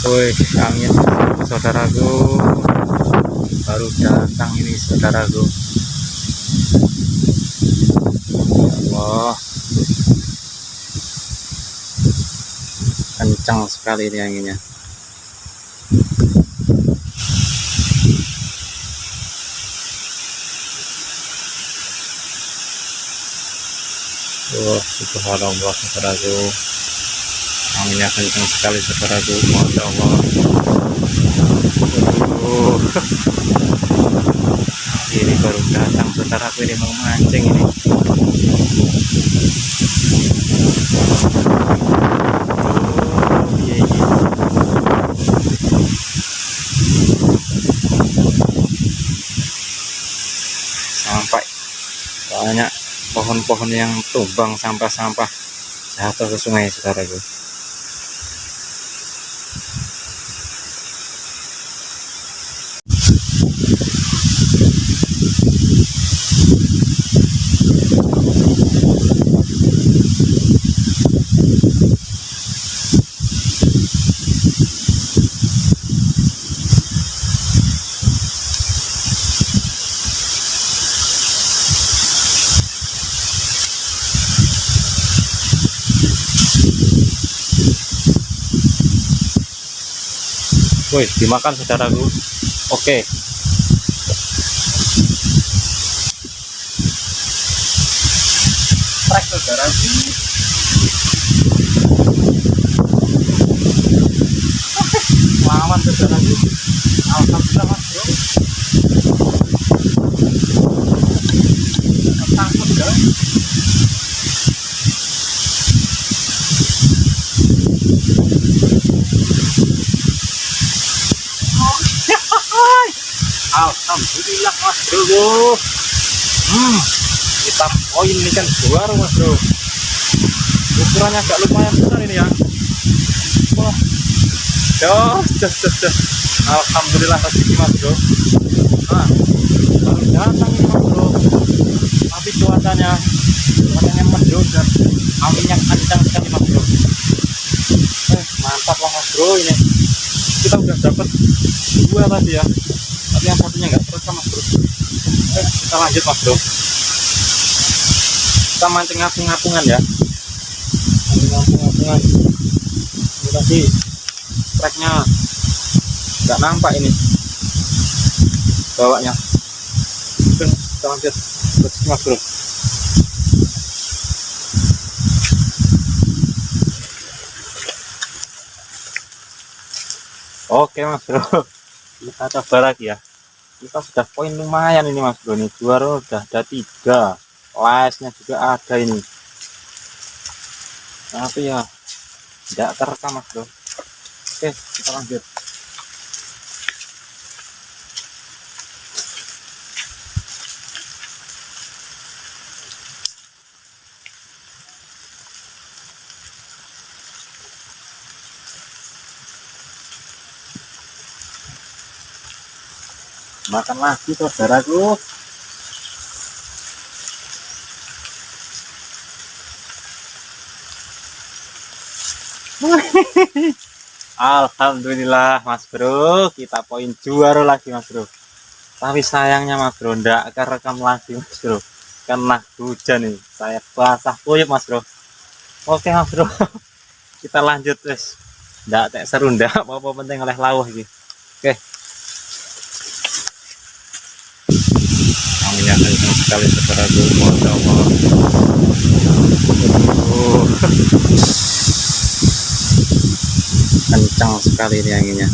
Wih, angin saudaraku, baru datang ini saudaraku. Wah, kencang sekali ini anginnya. Wah, subhanallah saudaraku, anginnya kencang sekali saudaraku, masya Allah. Ini baru datang saudaraku, ini mau mancing ini. Iya, iya. Sampai banyak pohon-pohon yang tumbang, sampah-sampah jatuh ke sungai saudaraku. Wih, dimakan saudaraku. Oke. Trek saudaraku. Lawan saudaraku. Alhamdulillah mas bro. Takut guys. Alhamdulillah mas bro. Kita poin ini kan juara mas bro. Ukurannya agak lumayan besar ini ya. Wah, jos. Alhamdulillah rezeki mas bro. Nah, baru datang ini mas bro. Tapi cuacanya mendung dan anginnya kencang sekali mas bro. Mantap lah mas bro ini. Kita udah dapat dua tadi ya. Tapi yang satunya nggak terekam mas bro. Kita lanjut mas bro. Kita mancing ngapung-ngapungan ya. Ngapung-ngapungan. Ini tadi treknya nggak nampak ini bawanya. Kita lanjut mas bro. Oke mas bro, kita coba lagi ya. Kita sudah poin lumayan ini mas bro, ini juara udah ada 3, lasnya juga ada ini, tapi ya tidak terekam mas bro. Oke, kita lanjut. Makan lagi saudaraku. Alhamdulillah mas bro, kita poin juara lagi mas bro. Tapi sayangnya mas bro, ndak kerekam lagi mas bro, karena hujan nih, saya basah kuyup mas bro. Oke mas bro, kita lanjut guys. Ndak tak seru, ndak apa-apa, penting oleh lawuh iki. Oke. Anginnya kencang sekali saudaraku, masya Allah. Kencang sekali ini anginnya.